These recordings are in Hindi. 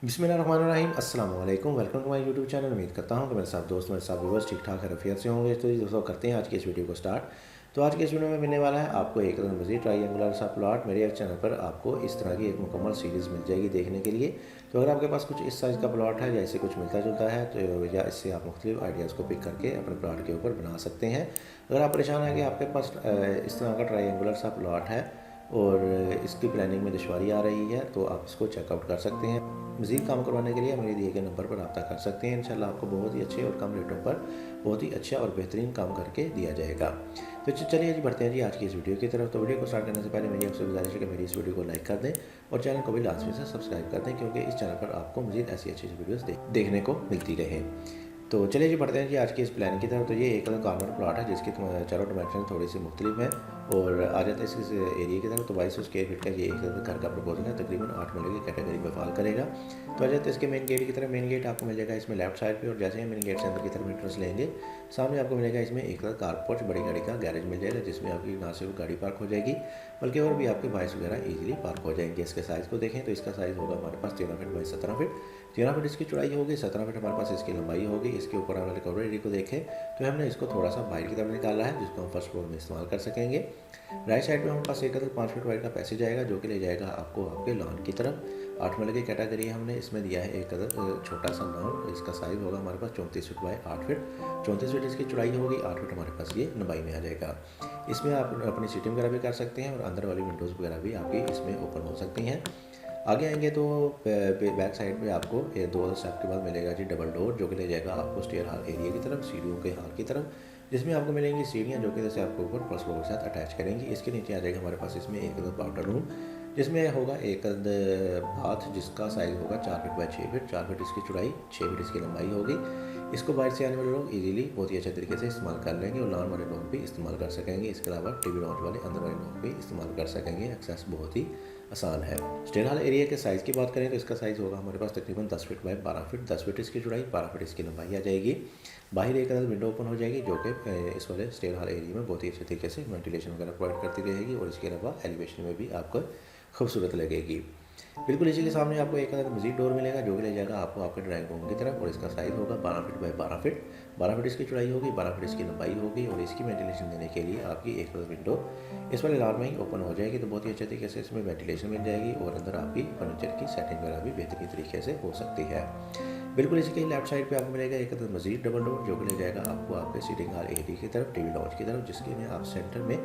बिस्मिल्लाहिर्रहमानिर्रहीम अस्सलाम वालेकुम। Welcome to my YouTube channel. उम्मीद करता हूँ कि मेरे साथ दोस्त मेरे साथ व्यूअर्स ठीक ठाक खैरियत से होंगे। तो दोस्तों करते हैं आज की इस वीडियो को स्टार्ट। तो आज के इस वीडियो में मिलने वाला है आपको एक मज़ीद ट्रायंगुलर सा प्लॉट। मेरे चैनल पर आपको इस तरह की एक मुकम्मल सीरीज़ मिल जाएगी देखने के लिए। तो अगर आपके पास कुछ इस साइज़ का प्लॉट है या इससे कुछ मिलता जुलता है तो या इससे आप मुख्तलिफ आइडियाज़ को पिक करके अपने प्लॉट के ऊपर बना सकते हैं। अगर आप परेशान हैं कि आपके पास इस तरह का ट्रायंगुलर सा प्लॉट है और इसकी प्लानिंग में दुश्वारी आ रही है तो आप इसको चेकआउट कर सकते हैं। मज़ीद काम करवाने के लिए मेरे दिए गए नंबर पर रब्ता कर सकते हैं। इंशाल्लाह आपको बहुत ही अच्छे और कम रेटों पर बहुत ही अच्छा और बेहतरीन काम करके दिया जाएगा। तो चलिए जी बढ़ते हैं जी आज की इस वीडियो की तरफ। तो वीडियो को स्टार्ट करने से पहले मेरी आपसे गुजारिश है कि मेरी इस वीडियो को लाइक कर दें और चैनल को भी लाजमी से सब्सक्राइब कर दें, क्योंकि इस चैनल पर आपको मज़ीद ऐसी अच्छी वीडियोज़ देखने को मिलती रहे। तो चलिए जी बढ़ते हैं जी आज की इस प्लान की तरफ। तो ये एक कॉर्नर प्लॉट है जिसकी चारों डायमेंशन थोड़ी सी मुख्तलिफ है और आ जाता है इस एरिया की तरफ। तो 2200 स्क्वायर फीट का ये एक घर का प्रपोजल है, तकरीबन 8 मरले की कैटेगरी में फॉल करेगा। तो आ जाते हैं इसके मेन गेट की तरफ। मेन गेट आपको मिल जाएगा इसमें लेफ्ट साइड पे, और जैसे ही मेन गेट से अंदर की तरफ एंट्रेंस लेंगे सामने आपको मिलेगा इसमें एक कार पोर्च बड़ी गाड़ी का गैरेज मिल जाएगा, जिसमें आपकी ना सिर्फ गाड़ी पार्क हो जाएगी बल्कि और भी आपके बाइक्स वगैरह ईजिली पार्क हो जाएंगे। इसके साइज़ को देखें तो इसका साइज़ होगा हमारे पास 13 फीट बाई 17 फीट। 13 फीट इसकी चौड़ाई होगी, 17 फीट हमारे पास इसकी लंबाई होगी। इसके ऊपर वाले कवर एरिया को देखें तो हमने इसको थोड़ा सा बाहर की तरफ निकाला है, जिसको हम फर्स्ट फ्लोर में इस्तेमाल कर सकेंगे। राइट साइड में हमारे पास एक 5 फीट वाइड का पैसेज आएगा जो कि ले जाएगा आपको आपके लॉन की तरफ। 8 मरले की कैटेगरी हमने इसमें दिया है एक छोटा सा लॉन। इसका साइज़ होगा हमारे पास 34 फीट बाई 8 फीट। 34 फीट इसकी चौड़ाई होगी, 8 फीट हमारे पास ये लंबाई में आ जाएगा। इसमें आप अपनी सीटिंग वगैरह भी कर सकते हैं और अंदर वाली विंडोज़ वगैरह भी आपकी इसमें ओपन हो सकती हैं। आगे आएंगे तो बैक साइड पे आपको 2 स्टेप के बाद मिलेगा जी डबल डोर, जो कि ले जाएगा आपको स्टेयर हॉल एरिया की तरफ, सीढ़ियों के हॉल की तरफ, जिसमें आपको मिलेंगी सीढ़ियाँ जो कि जैसे आपको ऊपर फर्स्ट फ्लोर के साथ अटैच करेंगी। इसके नीचे आ जाएगा हमारे पास इसमें एक पाउडर रूम, जिसमें होगा एक बाथ जिसका साइज़ होगा 4 फीट बाई 6 फीट। 4 फीट इसकी चौड़ाई, 6 फीट इसकी लंबाई होगी। इसको बाहर से आने वाले लोग इजीली बहुत ही अच्छे तरीके से इस्तेमाल कर लेंगे और लॉन वाले लोग भी इस्तेमाल कर सकेंगे। इसके अलावा टीवी लॉन्च वाले अंदर वाले लोग भी इस्तेमाल कर सकेंगे। एक्सेस बहुत ही आसान है। स्टेयर हॉल एरिया के साइज़ की बात करें तो इसका साइज़ होगा हमारे पास तकरीबन 10 फीट बाई 12 फीट। 10 फीट इसकी चौड़ाई, 12 फीट इसकी लंबाई आ जाएगी। बाहर एक विंडो ओपन हो जाएगी जो कि इस वाले स्टेयर हॉल एरिया में बहुत ही अच्छे तरीके से वेंटिलेशन वगैरह प्रोवाइड करती रहेगी और इसके अलावा एलिवेशन में भी आपको खूबसूरत लगेगी। बिल्कुल इसी के सामने आपको एक मज़ीद डोर मिलेगा जो कि ले जाएगा आपको आपके ड्राइंग रूम की तरफ, और इसका साइज़ होगा 12 फीट बाई 12 फीट। 12 फीट इसकी चौड़ाई होगी, 12 फीट इसकी लंबाई होगी और इसकी वेंटिलेशन देने के लिए आपकी एक विंडो इस वाले लॉन में ही ओपन हो जाएगी। तो बहुत ही अच्छे तरीके से इसमें वेंटिलेशन मिल जाएगी और अंदर आपकी फर्नीचर की सेटिंग वगैरह भी बेहतरीन तरीके से हो सकती है। बिल्कुल इसी के लेफ्ट साइड पे आपको मिलेगा एक मज़ीद डबल डोर जो कि ले जाएगा आपको आपके सीटिंग हॉल एरिया की तरफ, टीवी लॉन्च की तरफ, जिसके में आप सेंटर में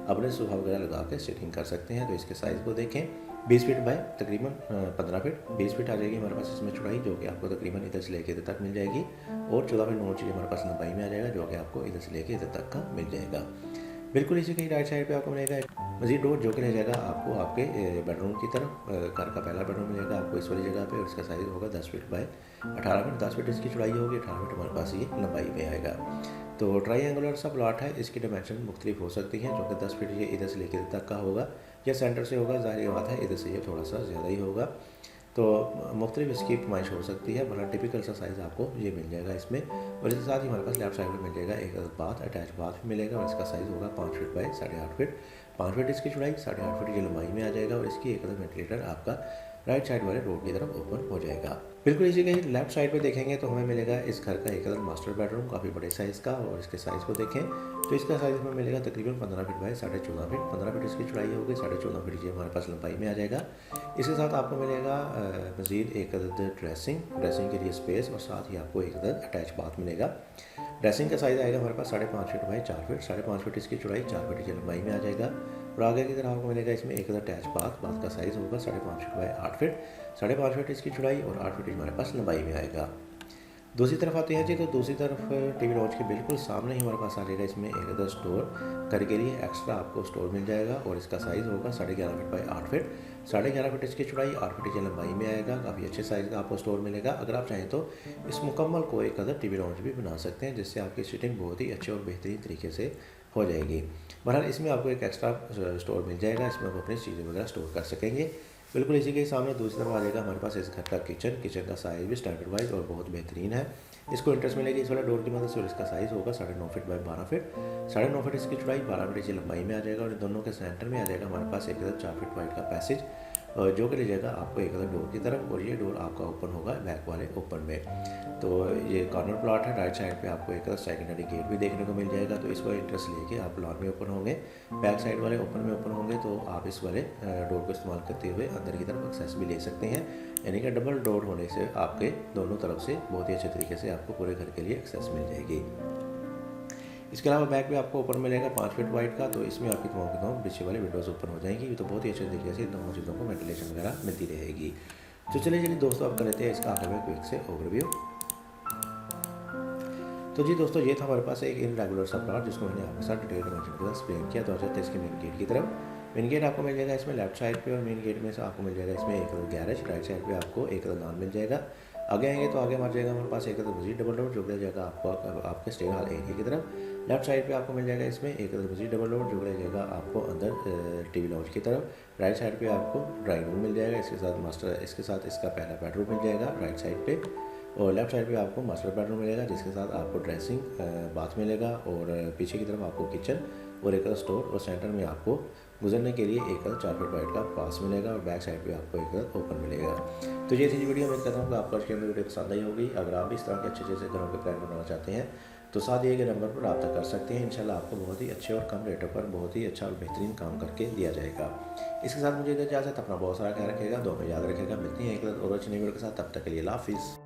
अपने सोफा वगैरह लगा के सीटिंग कर सकते हैं। तो इसके साइज़ को देखें, 20 फीट बाय तकरीबन 15 फीट, 20 फीट आ जाएगी हमारे पास इसमें चौड़ाई, जो कि आपको तकरीबन इधर से लेके इधर तक मिल जाएगी, और 14 फीट 9 इंच हमारे पास लंबाई में आ जाएगा जो कि आपको इधर से लेके इधर तक का मिल जाएगा। बिल्कुल इसी के राइट साइड पे आपको मिलेगा मज़ीद डोर जो कि ले जाएगा आपको आपके बेडरूम की तरफ। घर का पहला बेडरूम मिलेगा आपको इस वाली जगह पे और इसका साइज़ होगा 10 फीट बाय 18 फीट। 10 फीट इसकी चौड़ाई होगी, 18 फीट हमारे पास ये लंबाई में आएगा। तो ट्रायंगुलर सा प्लॉट है, इसकी डायमेंशन मुख्तलिफ हो सकती हैं, जो कि 10 फीट ये इधर से लेकर इधर तक का होगा या सेंटर से होगा, ज़ाहिर बात है इधर से ये थोड़ा सा ज़्यादा ही होगा। तो मुख्तलिफ इसकी फरमाइश हो सकती है, बड़ा टिपिकल सा साइज़ आपको ये मिल जाएगा इसमें। और इसके साथ ही हमारे पास लेफ्ट साइड में मिल जाएगा एक बाथ, अटैच बाथ भी मिलेगा और इसका साइज़ होगा 5 फीट बाई 8.5 फीट। 5 फीट इसकी चौड़ाई, 8.5 फीट की लंबाई में आ जाएगा और इसकी एक वेंटिलेटर आपका राइट साइड वाले रोड की तरफ ओपन हो जाएगा। बिल्कुल इसी के लेफ्ट साइड पे देखेंगे तो हमें मिलेगा इस घर का एक मास्टर बेडरूम काफ़ी बड़े साइज़ का, और इसके साइज़ को देखें तो इसका साइज़ हमें मिलेगा तकरीबन 15 फीट बाई 14.5 फीट। 15 फीट इसकी चौड़ाई होगी, 14.5 फीट ये हमारे पास लंबाई में आ जाएगा। इसके साथ आपको मिलेगा मज़ीद एक ड्रेसिंग के लिए स्पेस, और साथ ही आपको एक अटैच बाथ मिलेगा। ड्रेसिंग का साइज़ आएगा हमारे पास 5.5 फीट बाई 4 फीट। 5.5 फीट इसकी चौड़ाई, 4 फीट की लंबाई में आ जाएगा। और आगे की तरफ आपको मिलेगा इसमें एक अटैच बाथ का साइज़ होगा 5.5 फीट बाई 8 फीट। 5.5 फीट इसकी चौड़ाई और 8 फीट हमारे पास लंबाई में आएगा। दूसरी तरफ आते हैं जी, तो दूसरी तरफ टीवी लॉन्च के बिल्कुल सामने ही हमारे पास आ जाएगा इसमें एक स्टोर। घर के लिए एक्स्ट्रा आपको स्टोर मिल जाएगा और इसका साइज़ होगा 11.5 फीट बाई 8 फीट। 11.5 फीट इसकी चौड़ाई, 8 फीट की लंबाई में आएगा। काफ़ी अच्छे साइज़ का आपको स्टोर मिलेगा। अगर आप चाहें तो इस मुकम्मल को एक टीवी लॉन्च भी बना सकते हैं, जिससे आपकी सीटिंग बहुत ही अच्छे और बेहतरीन तरीके से हो जाएगी। बहरहाल इसमें आपको एक एक्स्ट्रा स्टोर मिल जाएगा, इसमें आप अपनी चीज़ें वगैरह स्टोर कर सकेंगे। बिल्कुल इसी के सामने दूसरी तरफ आ जाएगा हमारे पास इस घर का किचन का साइज़ भी स्टैंडर्ड वाइज और बहुत बेहतरीन है। इसको इंटरेस्ट मिलेगी इस वाले डोर की मदद से, और इसका साइज़ होगा 9.5 फीट बाई 12 फीट। 9.5 फीट इसकी चौड़ाई, 12 फीट इसकी लंबाई में आ जाएगा और इन दोनों के सेंटर में आ जाएगा हमारे पास एक 4 फीट वाइड का पैसेज। जो कि ले जाएगा आपको एक अलग डोर की तरफ, और ये डोर आपका ओपन होगा बैक वाले ओपन में। तो ये कॉर्नर प्लॉट है। राइट साइड पे आपको एक सेकेंडरी गेट भी देखने को मिल जाएगा, तो इसको इंटरेस्ट लेके आप लॉन में ओपन होंगे, बैक साइड वाले ओपन में ओपन होंगे, तो आप इस वाले डोर को इस्तेमाल करते हुए अंदर की तरफ एक्सेस भी ले सकते हैं। यानी कि डबल डोर होने से आपके दोनों तरफ से बहुत ही अच्छे तरीके से आपको पूरे घर के लिए एक्सेस मिल जाएगी। इसके अलावा बैक भी आपको ओपन मिलेगा 5 फीट वाइड का, तो इसमें आपकी तमाम पीछे वाले विंडोज़ ओपन हो जाएंगी, तो बहुत ही अच्छे तरीके से इन दोनों चीज़ों को वेंटिलेशन वगैरह मिलती रहेगी। तो चलिए दोस्तों, आप कर लेते हैं इसका आगे में क्विक से ओवरव्यू। तो जी दोस्तों, ये था हमारे पास एक इनरेगुलर सा प्लॉट जिसको मैंने आपके साथ डिटेल में एक्सप्लेन किया। तो आ जाते हैं इसके मेन गेट की तरफ। मेन गेट आपको मिल जाएगा इसमें लेफ्ट साइड पे, और मेन गेट में से आपको मिल जाएगा इसमें एक गैरेज। राइट साइड पे आपको एक लॉन मिल जाएगा। आगे आएंगे तो आगे हमारे जाएगा हमारे पास एक मजीद डबल डोर जो मिल जाएगा आपको आपके स्टे हॉल एरिया की तरफ। लेफ्ट साइड पे आपको मिल जाएगा इसमें एक मजीद डबल डोर जो मिल जाएगा आपको अंदर टीवी लॉन्च की तरफ। राइट साइड पे आपको ड्राइंग रूम मिल जाएगा, इसके साथ इसका पहला बेडरूम मिल जाएगा राइट साइड पे। और लेफ्ट साइड पे आपको मास्टर बेडरूम मिलेगा, जिसके साथ आपको ड्रेसिंग बाथ मिलेगा, और पीछे की तरफ आपको किचन और एक स्टोर, और सेंटर में आपको गुजरने के लिए एक 4 फीट वाइड का पास मिलेगा, और बैक साइड पे आपको एक ओपन मिलेगा। तो ये थी वीडियो। मैं कहता हूँ कि आपको आज की वीडियो पसंद आई होगी। अगर आप भी इस तरह के अच्छे से घरों के प्लान बनाना चाहते हैं तो साथ दिए गए नंबर पर रब्ता कर सकते हैं। इंशाल्लाह आपको बहुत ही अच्छे और कम रेटों पर बहुत ही अच्छा और बेहतरीन काम करके दिया जाएगा। इसके साथ मुझे इजाज़त, अपना बहुत सारा ख्याल रखेगा, दुआ में याद रखेगा। मिलती हैं एक और अच्छी वीडियो के साथ, तब तक के लिए अल्लाह हाफिज़।